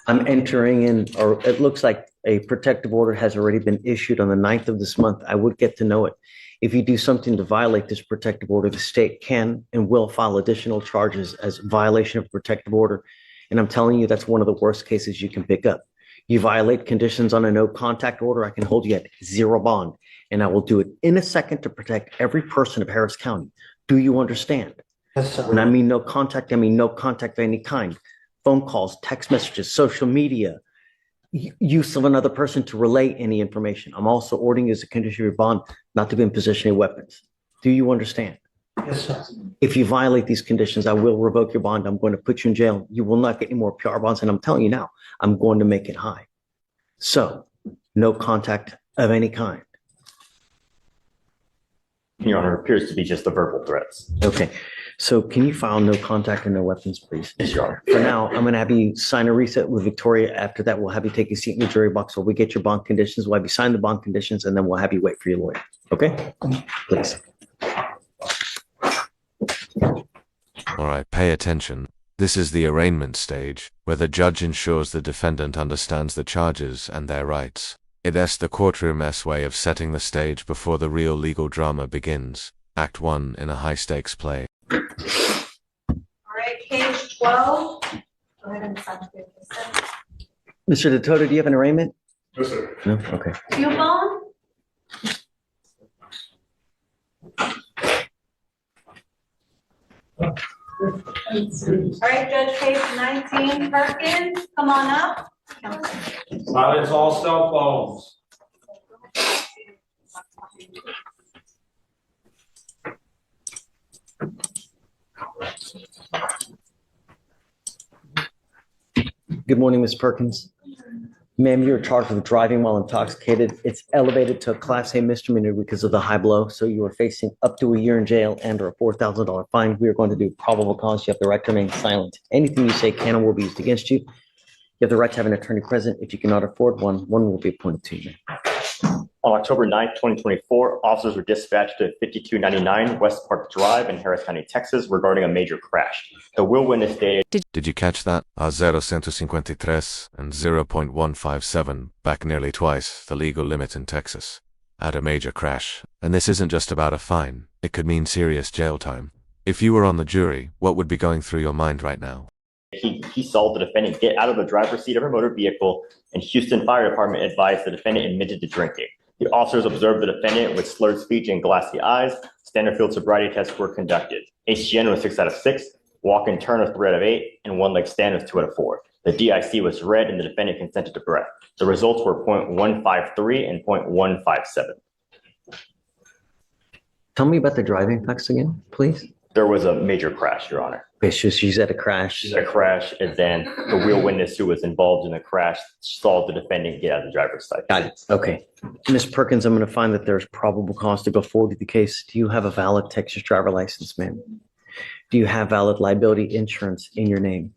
I'm entering in, or it looks like a protective order has already been issued on the 9th of this month. I would get to know it. If you do something to violate this protective order, the state can and will file additional charges as violation of protective order. And I'm telling you, that's one of the worst cases you can pick up. You violate conditions on a no contact order, I can hold you at zero bond. And I will do it in a second to protect every person of Harris County. Do you understand? Yes, sir. When I mean no contact, I mean no contact of any kind. Phone calls, text messages, social media, use of another person to relay any information. I'm also ordering you as a condition of your bond not to be in possession of weapons. Do you understand? Yes, sir. If you violate these conditions, I will revoke your bond. I'm going to put you in jail. You will not get any more PR bonds. And I'm telling you now, I'm going to make it high. So no contact of any kind. Your Honor, appears to be just the verbal threats. Okay. So can you file no contact and no weapons, please? Yes, Your Honor. For now, I'm going to have you sign a reset with Victoria. After that, we'll have you take a seat in the jury box while we get your bond conditions. We'll have you sign the bond conditions, and then we'll have you wait for your lawyer. Okay? Please. All right, pay attention. This is the arraignment stage, where the judge ensures the defendant understands the charges and their rights. It's the courtroom's way of setting the stage before the real legal drama begins. Act 1 in a high-stakes play. All right, page 12. Go ahead and sign the consent. Mr. Detoto, do you have an arraignment? No, sir. No? Okay. Kubon? All right, Judge, page 19, Perkins, come on up. Silence all cell phones. Good morning, Ms. Perkins. Ma'am, you're charged with driving while intoxicated. It's elevated to a Class A misdemeanor because of the high blow. So you are facing up to a year in jail and or a $4,000 fine. We are going to do probable cause. You have the right to remain silent. Anything you say can and will be used against you. You have the right to have an attorney present. If you cannot afford one, one will be appointed to you. On October 9th, 2024, officers were dispatched to 5299 West Park Drive in Harris County, Texas, regarding a major crash. The will witness stated, Did you catch that? A 0.153 and 0.157, back nearly twice the legal limit in Texas. At a major crash. And this isn't just about a fine. It could mean serious jail time. If you were on the jury, what would be going through your mind right now? he saw the defendant get out of the driver's seat of her motor vehicle, and Houston Fire Department advised the defendant admitted to drinking. The officers observed the defendant with slurred speech and glassy eyes. Standard field sobriety tests were conducted. HGN was 6 out of 6, walk and turn was 3 out of 8, and one leg stand was 2 out of 4. The DIC was read and the defendant consented to breath. The results were 0.153 and 0.157. Tell me about the driving facts again, please. There was a major crash, Your Honor. Okay, so she's at a crash. She's at a crash, and then the real witness who was involved in the crash saw the defendant get out of the driver's side. Got it. Okay. Ms. Perkins, I'm going to find that there's probable cause to go forward with the case. Do you have a valid Texas driver license, ma'am? Do you have valid liability insurance in your name?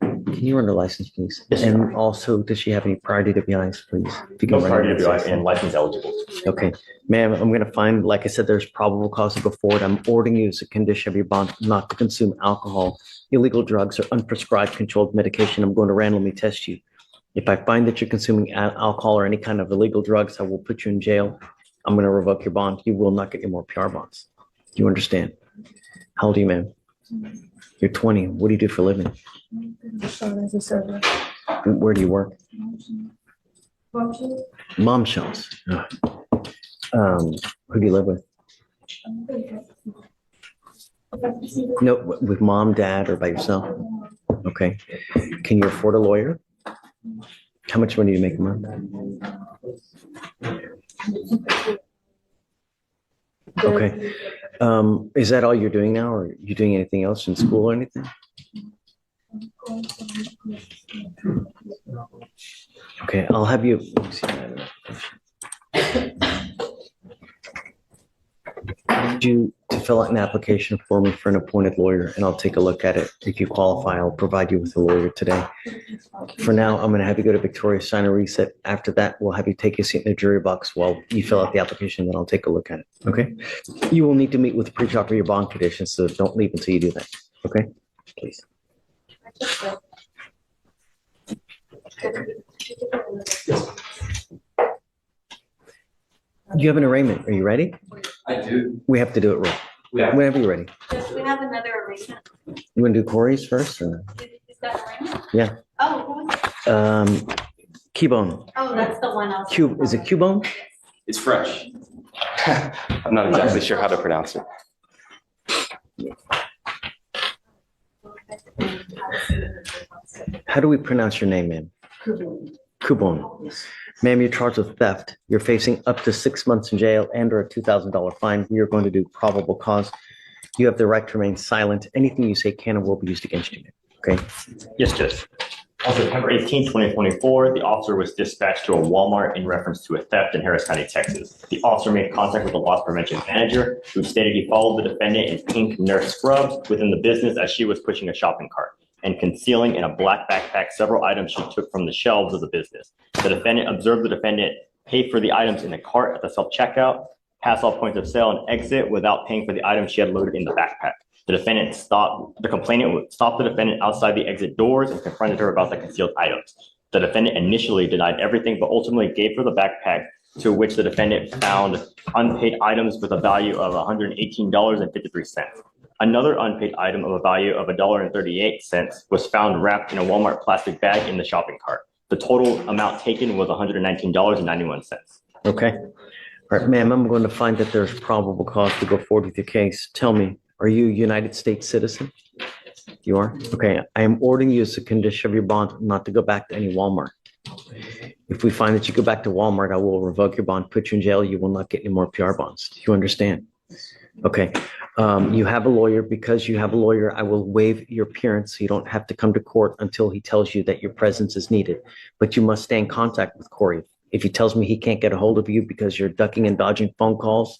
Can you run her license, please? Yes, and sir. Also, does she have any prior DWIs, please? If you No run prior her DWI license. and license eligible. Okay, ma'am, I'm going to find, like I said, there's probable cause to go forward. I'm ordering you as a condition of your bond not to consume alcohol, illegal drugs, or unprescribed controlled medication. I'm going to randomly test you. If I find that you're consuming alcohol or any kind of illegal drugs, I will put you in jail. I'm going to revoke your bond. You will not get any more PR bonds. Do you understand? How old are you, ma'am? You're 20. What do you do for a living? As a server. Where do you work? Mom shells. Who do you live with? No, with mom, dad, or by yourself? Okay. Can you afford a lawyer? How much money do you make a month? Okay. Is that all you're doing now, or are you doing anything else in school or anything? Okay, I'll have you. Let me see if I have enough information. I need you to fill out an application for me for an appointed lawyer, and I'll take a look at it. If you qualify, I'll provide you with a lawyer today. For now, I'm going to have you go to Victoria, sign a reset. After that, we'll have you take a seat in the jury box while you fill out the application, then I'll take a look at it. Okay? You will need to meet with the pre-trial for your bond conditions, so don't leave until you do that. Okay? Please. You have an arraignment. Are you ready? I do. We have to do it right. Yeah. Whenever you're ready. Yes, we have another arraignment. You want to do Corey's first? Or? Is that arraignment? Yeah. Oh, who was it? Kubon. Oh, that's the one else. Is it Kubon? It's fresh. I'm not exactly sure how to pronounce it. How do we pronounce your name, ma'am? Kubon. Ma'am, you're charged with theft. You're facing up to 6 months in jail and or a $2,000 fine. We are going to do probable cause. You have the right to remain silent. Anything you say can and will be used against you. Okay? Yes, Judge. On September 18, 2024, the officer was dispatched to a Walmart in reference to a theft in Harris County, Texas. The officer made contact with the loss prevention manager, who stated he followed the defendant in pink nurse scrubs within the business as she was pushing a shopping cart and concealing in a black backpack several items she took from the shelves of the business. The defendant observed the defendant pay for the items in the cart at the self-checkout, pass all points of sale, and exit without paying for the items she had loaded in the backpack. The complainant stopped the defendant outside the exit doors and confronted her about the concealed items. The defendant initially denied everything, but ultimately gave her the backpack, to which the defendant found unpaid items with a value of $118.53. Another unpaid item of a value of $1.38 was found wrapped in a Walmart plastic bag in the shopping cart. The total amount taken was $119.91. Okay. All right, ma'am, I'm going to find that there's probable cause to go forward with your case. Tell me, are you a United States citizen? You are? Okay. I am ordering you as a condition of your bond not to go back to any Walmart. If we find that you go back to Walmart, I will revoke your bond, put you in jail. You will not get any more PR bonds. Do you understand? Okay. You have a lawyer. Because you have a lawyer, I will waive your appearance. You don't have to come to court until he tells you that your presence is needed. But you must stay in contact with Corey. If he tells me he can't get a hold of you because you're ducking and dodging phone calls,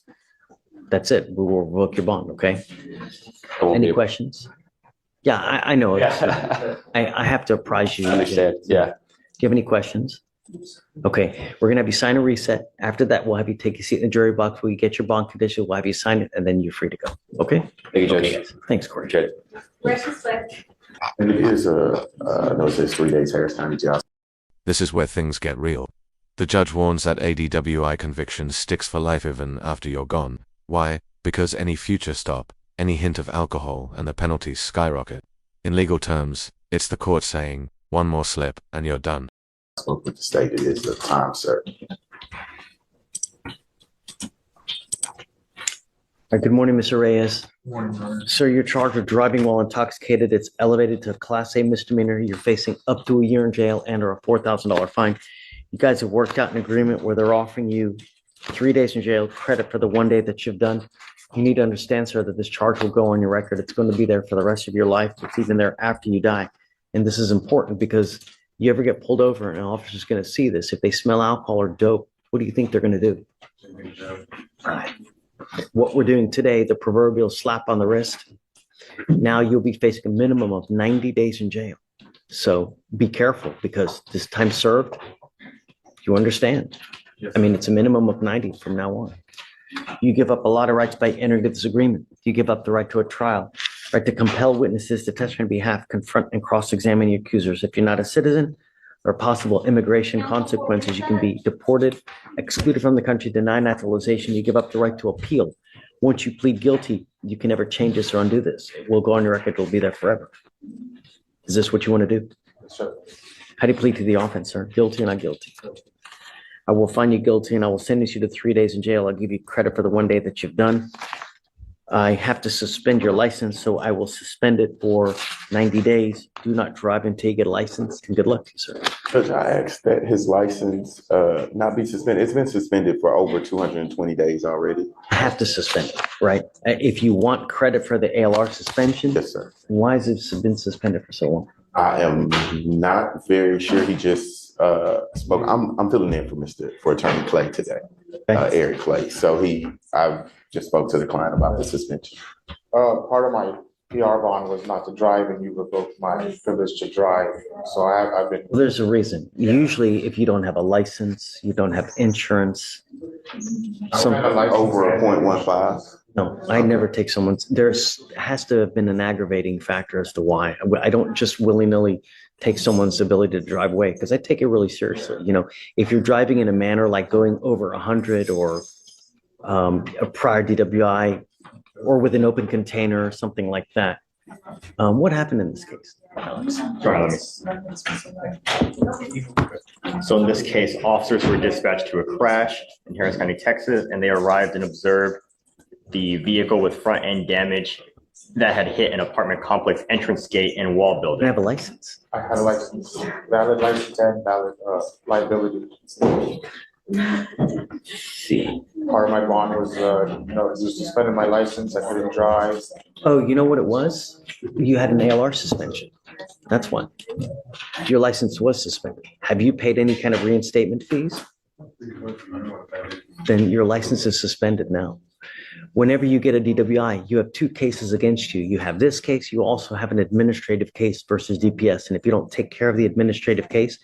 that's it. We will revoke your bond, okay? Any questions? Yeah, I know. I have to apprise you. I understand. Yeah. Do you have any questions? Okay, we're gonna have you sign a reset. After that, we'll have you take a seat in the jury box. When you get your bond condition, we'll have you sign it, and then you're free to go. Okay? Thank you, Okay, Judge. guys. Thanks, Corey. Appreciate it. Where's the slip? And it is no, it says 3 days Harris County Jail. This is where things get real. The judge warns that ADWI conviction sticks for life even after you're gone. Why? Because any future stop, any hint of alcohol, and the penalties skyrocket. In legal terms, it's the court saying, one more slip and you're done. I spoke with the state. It is the time, sir. Good morning, Mr. Reyes. Sir, you're charged with driving while intoxicated. It's elevated to a Class A misdemeanor. You're facing up to a year in jail and or a $4,000 fine. You guys have worked out an agreement where they're offering you 3 days in jail, credit for the 1 day that you've done. You need to understand, sir, that this charge will go on your record. It's going to be there for the rest of your life. It's even there after you die. And this is important because you ever get pulled over and an officer's going to see this. If they smell alcohol or dope, what do you think they're going to do? What we're doing today, the proverbial slap on the wrist, now you'll be facing a minimum of 90 days in jail. So be careful because this time served, you understand. I mean, it's a minimum of 90 from now on. You give up a lot of rights by entering into this agreement. You give up the right to a trial, right to compel witnesses to testify on behalf, confront and cross-examine your accusers. If you're not a citizen, or possible immigration consequences, you can be deported, excluded from the country, denied naturalization. You give up the right to appeal. Once you plead guilty, you can never change this or undo this. It will go on your record. It'll be there forever. Is this what you want to do? Sir. How do you plead to the offense, sir? Guilty or not guilty? I will find you guilty and I will sentence you to 3 days in jail. I'll give you credit for the 1 day that you've done. I have to suspend your license, so I will suspend it for 90 days. Do not drive until you get a license, and good luck to you, sir. Judge, I asked that his license not be suspended. It's been suspended for over 220 days already. I have to suspend it, right? If you want credit for the ALR suspension, Yes, sir. why has it been suspended for so long? I am not very sure. He just spoke. I'm filling in for Attorney Clay today, Eric Clay. So I just spoke to the client about the suspension. Part of my PR bond was not to drive, and you revoked my privilege to drive. So I've been. Well, there's a reason. Usually, if you don't have a license, you don't have insurance. Over a .15. No, I never take someone's. Has to have been an aggravating factor as to why. I don't just willy-nilly take someone's ability to drive away, because I take it really seriously. You know, if you're driving in a manner like going over 100 or a prior DWI or with an open container or something like that. What happened in this case, Alex? Sorry, So in this case, officers were dispatched to a crash in Harris County, Texas, and they arrived and observed the vehicle with front end damage that had hit an apartment complex entrance gate and wall They building. have a license. I had a license, valid license and valid liability. See. Part of my bond was, just suspended my license, I couldn't drive. Oh, you know what it was? You had an ALR suspension. That's one. Your license was suspended. Have you paid any kind of reinstatement fees? Then your license is suspended now. Whenever you get a DWI, you have two cases against you. You have this case, you also have an administrative case versus DPS. And if you don't take care of the administrative case,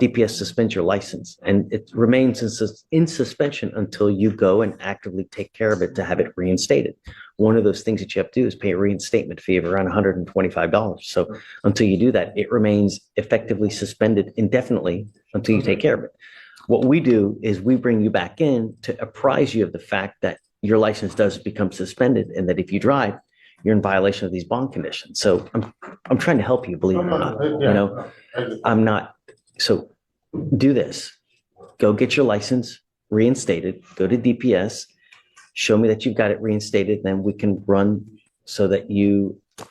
DPS suspends your license and it remains in suspension until you go and actively take care of it to have it reinstated. One of those things that you have to do is pay a reinstatement fee of around $125. So until you do that, it remains effectively suspended indefinitely until you take care of it. What we do is we bring you back in to apprise you of the fact that your license does become suspended and that if you drive, you're in violation of these bond conditions. So I'm trying to help you, believe it or not. You know, I'm not. So do this. Go get your license reinstated. Go to DPS. Show me that you've got it reinstated. Then we can run so that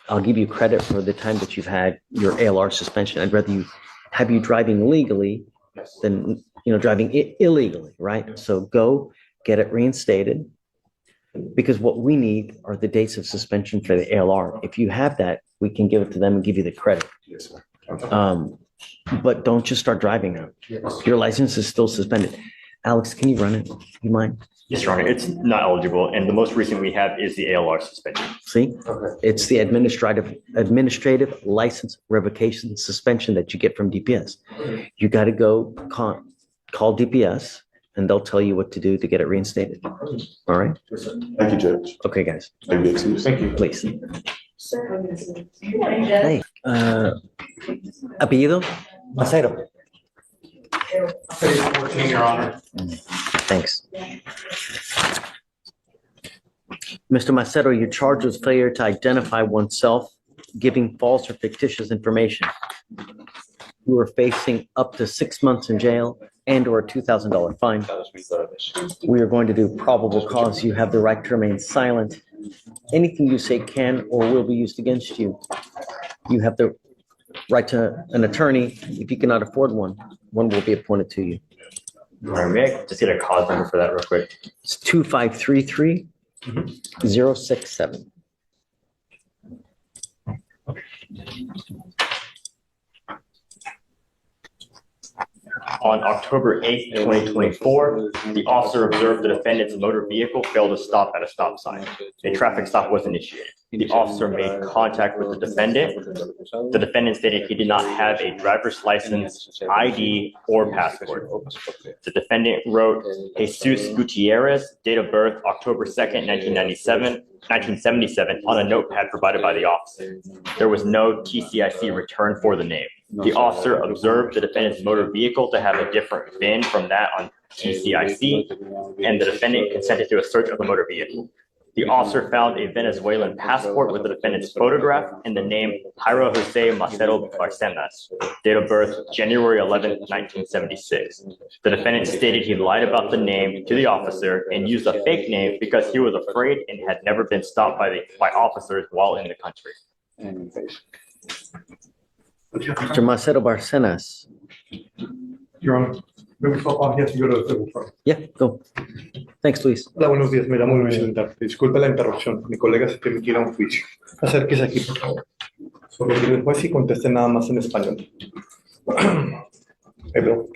I'll give you credit for the time that you've had your ALR suspension. I'd rather have you driving legally than, driving illegally, right? So go get it reinstated, because what we need are the dates of suspension for the ALR. If you have that, we can give it to them and give you the credit. Yes, sir. But don't just start driving now. Your license is still suspended. Alex, can you run it? You mind? Yes, Your Honor, it's not eligible. And the most recent we have is the ALR suspension. See, it's the administrative license revocation suspension that you get from DPS. You got to go call DPS and they'll tell you what to do to get it reinstated. All right. Thank you, Judge. Okay, guys. Thank you. Thank you. Please. Hey, apellido? Macero. 14, Your Honor. Thanks. Mr. Macero, you're charged with failure to identify oneself, giving false or fictitious information. You are facing up to 6 months in jail and or a $2,000 fine. We are going to do probable cause. You have the right to remain silent. Anything you say can or will be used against you. You have the right to an attorney. If you cannot afford one, one will be appointed to you. All right, may I just get a cause number for that real quick? It's 2533-067. On October 8th, 2024, the officer observed the defendant's motor vehicle fail to stop at a stop sign. A traffic stop was initiated. The officer made contact with the defendant. The defendant stated he did not have a driver's license, ID, or passport. The defendant wrote Jesus Gutierrez, date of birth October 2nd, 1977, on a notepad provided by the officer. There was no TCIC return for the name. The officer observed the defendant's motor vehicle to have a different VIN from that on TCIC, and the defendant consented to a search of the motor vehicle. The officer found a Venezuelan passport with the defendant's photograph and the name Jairo Jose Macero Barcenas, date of birth January 11, 1976. The defendant stated he lied about the name to the officer and used a fake name because he was afraid and had never been stopped by officers while in the country. Mr. Macero Barcenas. Your Honor, me gustó, ya yo lo tengo. Yeah, go. Thanks, Luis. Hola, buenos días. Me llamo Luis Alentarte. Disculpe la interrupción. Mi colega se tiene que ir a un juicio. Acérquese aquí, por favor. Solo que el juez y conteste nada más en español. Pedro.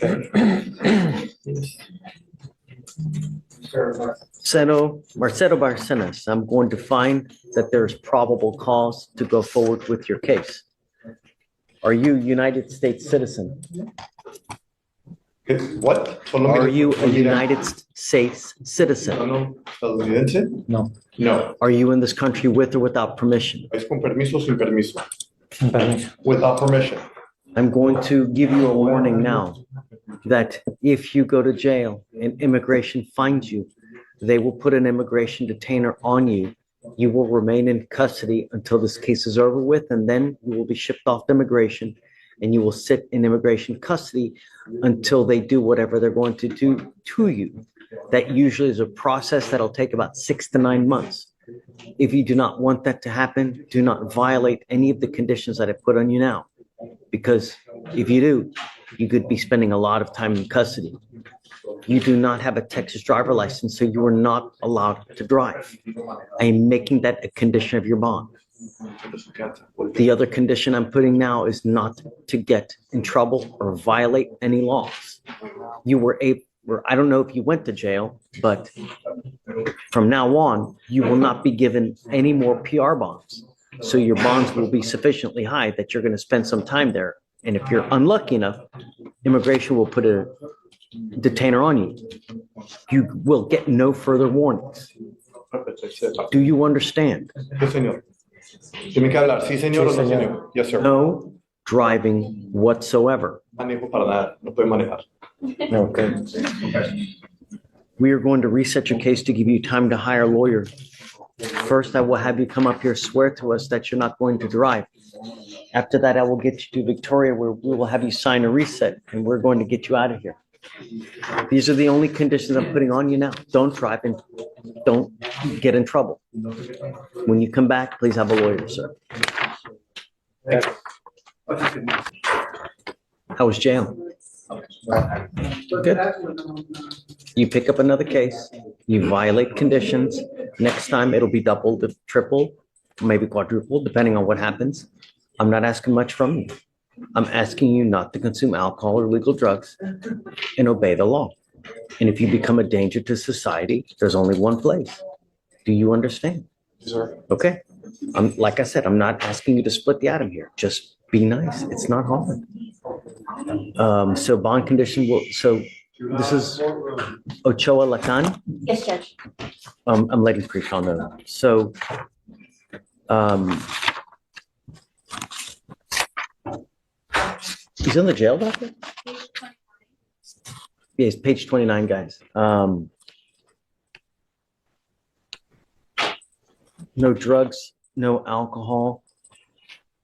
Marcelo Barcenas, I'm going to find that there's probable cause to go forward with your case. Are you a United States citizen? What? Are you a United States citizen? No, estadounidense? No. No. Are you in this country with or without permission? Es con permiso o sin permiso? Sin permiso. Without permission. I'm going to give you a warning now that if you go to jail and immigration finds you, they will put an immigration detainer on you. You will remain in custody until this case is over with, and then you will be shipped off to immigration, and you will sit in immigration custody until they do whatever they're going to do to you. That usually is a process that'll take about 6 to 9 months. If you do not want that to happen, do not violate any of the conditions that I put on you now. Because if you do, you could be spending a lot of time in custody. You do not have a Texas driver license, so you are not allowed to drive. I am making that a condition of your bond. The other condition I'm putting now is not to get in trouble or violate any laws. You were able, I don't know if you went to jail, but from now on, you will not be given any more PR bonds. So your bonds will be sufficiently high that you're going to spend some time there. And if you're unlucky enough, immigration will put a detainer on you. You will get no further warnings. Do you understand? Sí, señor. Tiene que hablar. Sí, señor, o no, señor. Yes, sir. No driving whatsoever. Manejo para nada. No puede manejar. Okay. We are going to reset your case to give you time to hire a lawyer. First, I will have you come up here, swear to us that you're not going to drive. After that, I will get you to Victoria, where we will have you sign a reset, and we're going to get you out of here. These are the only conditions I'm putting on you now. Don't drive and don't get in trouble. When you come back, please have a lawyer, sir. How was jail? Good. You pick up another case, you violate conditions. Next time it'll be double, triple, maybe quadruple, depending on what happens. I'm not asking much from you. I'm asking you not to consume alcohol or illegal drugs and obey the law. And if you become a danger to society, there's only one place. Do you understand? Sir. Okay. Like I said, I'm not asking you to split the atom here. Just be nice. It's not hard. So bond condition will, so this is Ochoa Lacan. Yes, Judge. I'm letting pre-call know. So, he's in the jail, doctor? Yes, page 29, guys. No drugs, no alcohol,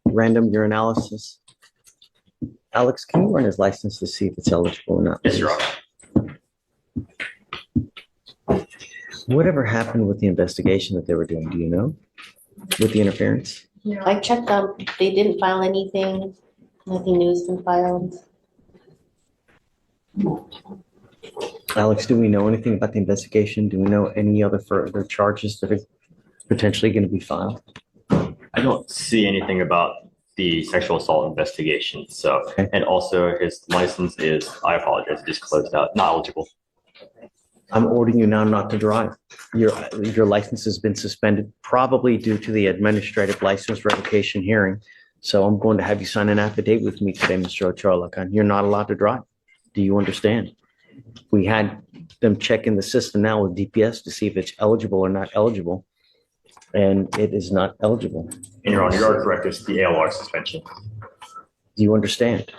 random urinalysis. Alex, can you run his license to see if it's eligible or not? Yes, Your Honor. Whatever happened with the investigation that they were doing, do you know? With the interference? I checked them. They didn't file anything. Nothing new has been filed. Alex, do we know anything about the investigation? Do we know any other further charges that are potentially going to be filed? I don't see anything about the sexual assault investigation. So, Okay. and also his license is, I apologize, it just closed out, not eligible. I'm ordering you now not to drive. Your license has been suspended, probably due to the administrative license revocation hearing. So I'm going to have you sign an affidavit with me today, Mr. Ochoa Lacan. You're not allowed to drive. Do you understand? We had them check in the system now with DPS to see if it's eligible or not eligible, and it is not eligible. And Your Honor, you are correct, it's the ALR suspension. Do you understand?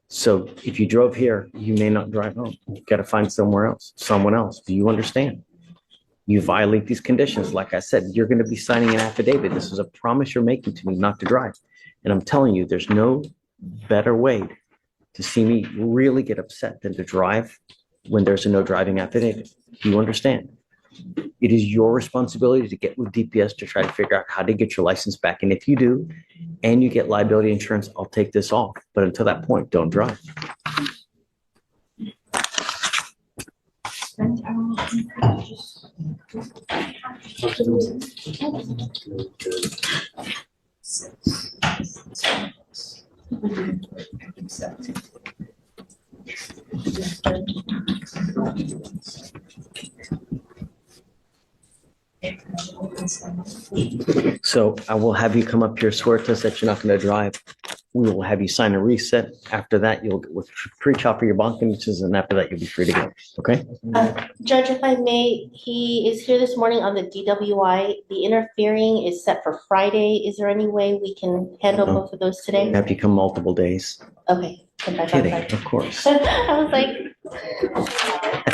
So if you drove here, you may not drive home. You've got to find someone else. Do you understand? You violate these conditions. Like I said, you're going to be signing an affidavit. This is a promise you're making to me not to drive. And I'm telling you, there's no better way to see me really get upset than to drive when there's a no driving affidavit. Do you understand? It is your responsibility to get with DPS to try to figure out how to get your license back. And if you do, and you get liability insurance, I'll take this off. But until that point, don't drive. So I will have you come up here, swear to us that you're not going to drive. we will have you sign a reset. After that, you'll pre-chop for your bond conditions, and after that, you'll be free to go. Okay? Judge, if I may, he is here this morning on the DWI. The interfering is set for Friday. Is there any way we can handle both of those today? Have you come multiple days? Okay. Kidding, of course. I was like,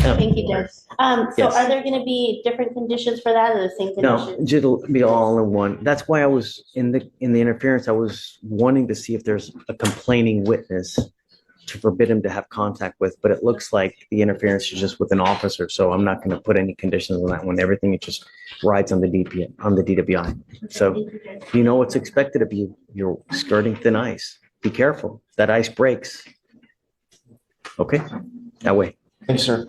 thank you, Judge. So Yes. are there gonna be different conditions for that or the same No, conditions? it'll be all in one. That's why I was in the interference. I was wanting to see if there's a complaining witness to forbid him to have contact with, but it looks like the interference is just with an officer. So I'm not going to put any conditions on that one. Everything it just rides on the DWI. So you know what's expected of you. You're skirting thin ice. Be careful. That ice breaks. Okay, that way. Thanks, sir.